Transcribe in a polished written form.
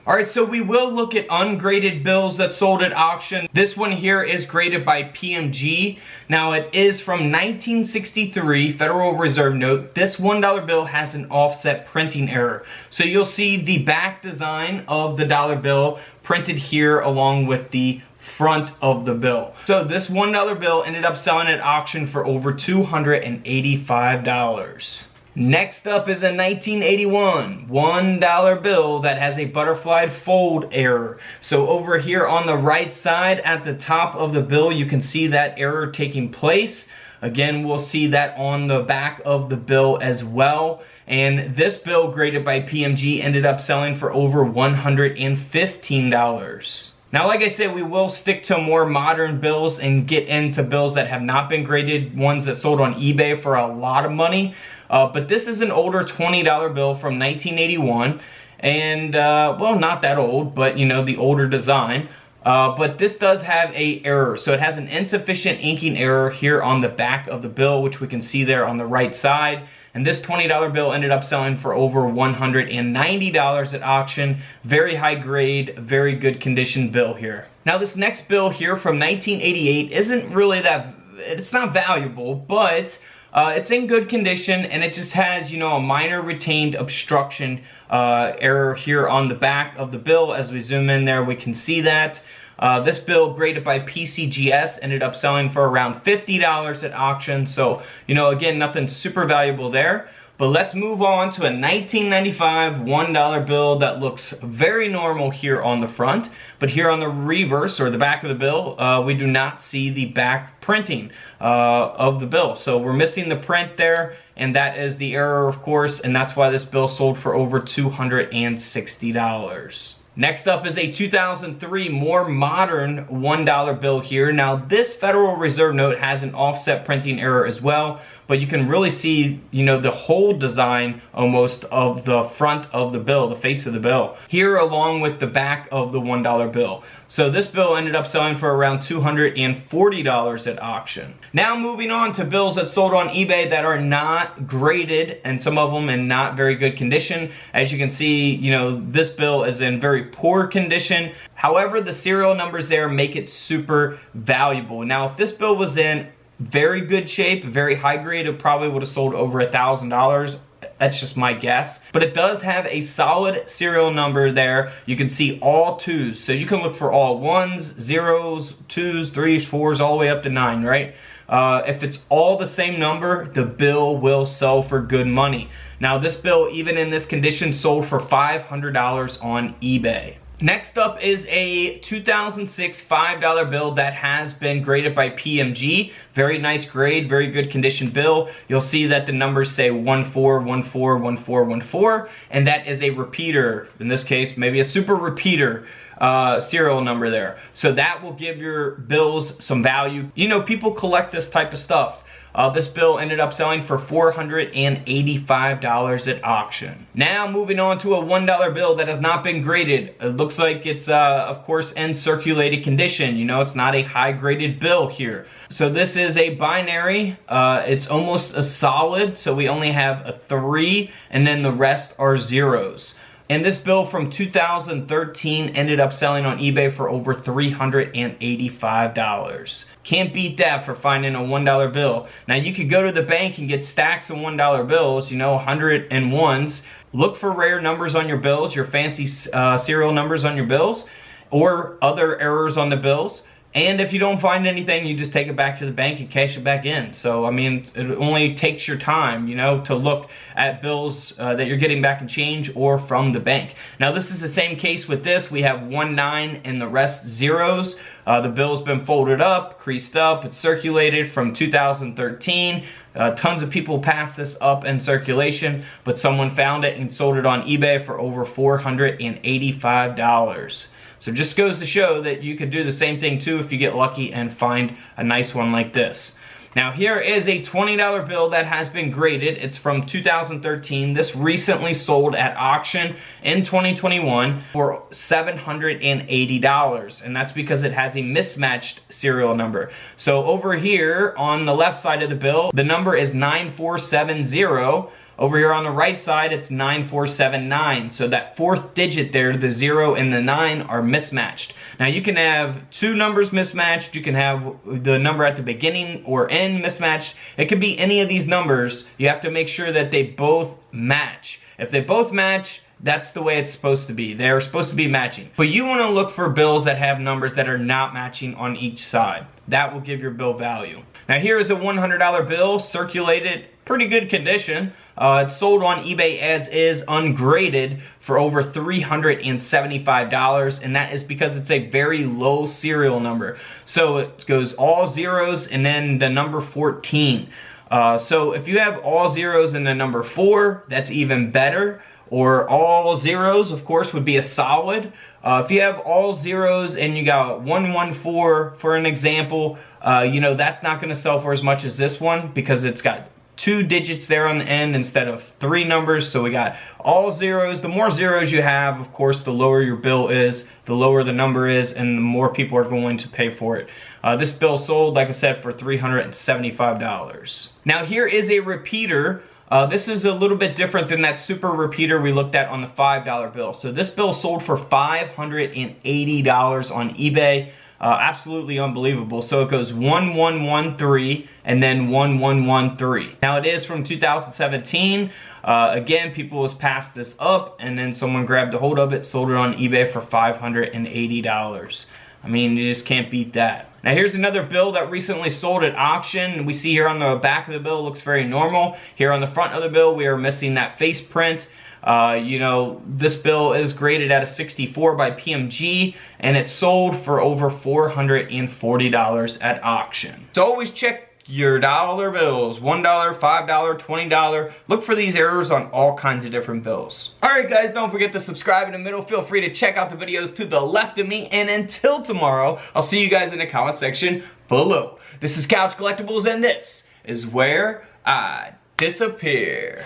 Alright, so we will look at ungraded bills that sold at auction. This one here is graded by PMG. Now it is from 1963, Federal Reserve note. This $1 bill has an offset printing error. So you'll see the back design of the dollar bill printed here along with the front of the bill. So this $1 bill ended up selling at auction for over $285. Next up is a 1981 $1 bill that has a butterfly fold error. So over here on the right side at the top of the bill, you can see that error taking place. Again, we'll see that on the back of the bill as well. And this bill, graded by PMG, ended up selling for over $115. Now, like I said, we will stick to more modern bills and get into bills that have not been graded, ones that sold on eBay for a lot of money. But this is an older $20 bill from 1981, and well, not that old, but you know, the older design. But this does have a error, so it has an insufficient inking error here on the back of the bill, which we can see there on the right side. And this $20 bill ended up selling for over $190 at auction. Very high grade, very good condition bill here. Now this next bill here from 1988 isn't really that, it's not valuable, but it's in good condition, and it just has, you know, a minor retained obstruction error here on the back of the bill. As we zoom in there, we can see that. This bill, graded by PCGS, ended up selling for around $50 at auction. So, you know, again, nothing super valuable there. But let's move on to a 1995 $1 bill that looks very normal here on the front. But here on the reverse, or the back of the bill, we do not see the back printing of the bill. So we're missing the print there, and that is the error, of course, and that's why this bill sold for over $260. Next up is a 2003 more modern $1 bill here. Now this Federal Reserve note has an offset printing error as well, but you can really see, you know, the whole design almost of the front of the bill, the face of the bill, here along with the back of the $1 bill. So this bill ended up selling for around $240 at auction. Now moving on to bills that sold on eBay that are not graded, and some of them in not very good condition. As you can see, you know, this bill is in very poor condition. However, the serial numbers there make it super valuable. Now, if this bill was in very good shape, very high grade, it probably would have sold over $1,000. That's just my guess. But it does have a solid serial number there. You can see all twos. So you can look for all ones, zeros, twos, threes, fours, all the way up to 9, right? If it's all the same number, the bill will sell for good money. Now this bill, even in this condition, sold for $500 on eBay. Next up is a 2006 $5 bill that has been graded by PMG. Very nice grade, very good condition bill. You'll see that the numbers say 14141414, and that is a repeater. In this case, maybe a super repeater serial number there. So that will give your bills some value. You know, people collect this type of stuff. This bill ended up selling for $485 at auction. Now moving on to a $1 bill that has not been graded. It looks like it's, of course, in circulated condition. You know, it's not a high graded bill here. So this is a binary. It's almost a solid, so we only have a 3, and then the rest are zeros. And this bill from 2013 ended up selling on eBay for over $385. Can't beat that for finding a $1 bill. Now you could go to the bank and get stacks of $1 bills, you know, 101s. Look for rare numbers on your bills, your fancy serial numbers on your bills, or other errors on the bills. And if you don't find anything, you just take it back to the bank and cash it back in. So, I mean, it only takes your time, you know, to look at bills that you're getting back in change or from the bank. Now, this is the same case with this. We have 19 and the rest zeros. The bill's been folded up, creased up. It's circulated from 2013. Tons of people passed this up in circulation, but someone found it and sold it on eBay for over $485. So it just goes to show that you could do the same thing too if you get lucky and find a nice one like this. Now here is a $20 bill that has been graded. It's from 2013. This recently sold at auction in 2021 for $780. And that's because it has a mismatched serial number. So over here on the left side of the bill, the number is 9470. Over here on the right side, it's 9479. So that fourth digit there, the 0 and the 9, are mismatched. Now you can have two numbers mismatched. You can have the number at the beginning or end mismatched. It could be any of these numbers. You have to make sure that they both match. If they both match, that's the way it's supposed to be. They're supposed to be matching. But you want to look for bills that have numbers that are not matching on each side. That will give your bill value. Now here is a $100 bill, circulated, pretty good condition. It's sold on eBay as is, ungraded, for over $375, and that is because it's a very low serial number. So it goes all zeros and then the number 14. So if you have all zeros and the number 4, that's even better. Or all zeros, of course, would be a solid. If you have all zeros and you got 114, for an example, you know, that's not going to sell for as much as this one because it's got 2 digits there on the end instead of 3 numbers. So we got all zeros. The more zeros you have, of course, the lower your bill is, the lower the number is, and the more people are going to pay for it. This bill sold, like I said, for $375. Now here is a repeater. This is a little bit different than that super repeater we looked at on the $5 bill. So this bill sold for $580 on eBay. Absolutely unbelievable. So it goes 1113 and then 1113. Now it is from 2017. Again, people has passed this up and then someone grabbed a hold of it, sold it on eBay for $580. I mean, you just can't beat that. Now here's another bill that recently sold at auction. We see here on the back of the bill, it looks very normal. Here on the front of the bill, we are missing that face print. You know, this bill is graded at a 64 by PMG, and it sold for over $440 at auction. So always check your dollar bills, $1, $5, $20. Look for these errors on all kinds of different bills. Alright guys, don't forget to subscribe in the middle. Feel free to check out the videos to the left of me. And until tomorrow, I'll see you guys in the comment section below. This is Couch Collectibles, and this is where I disappear.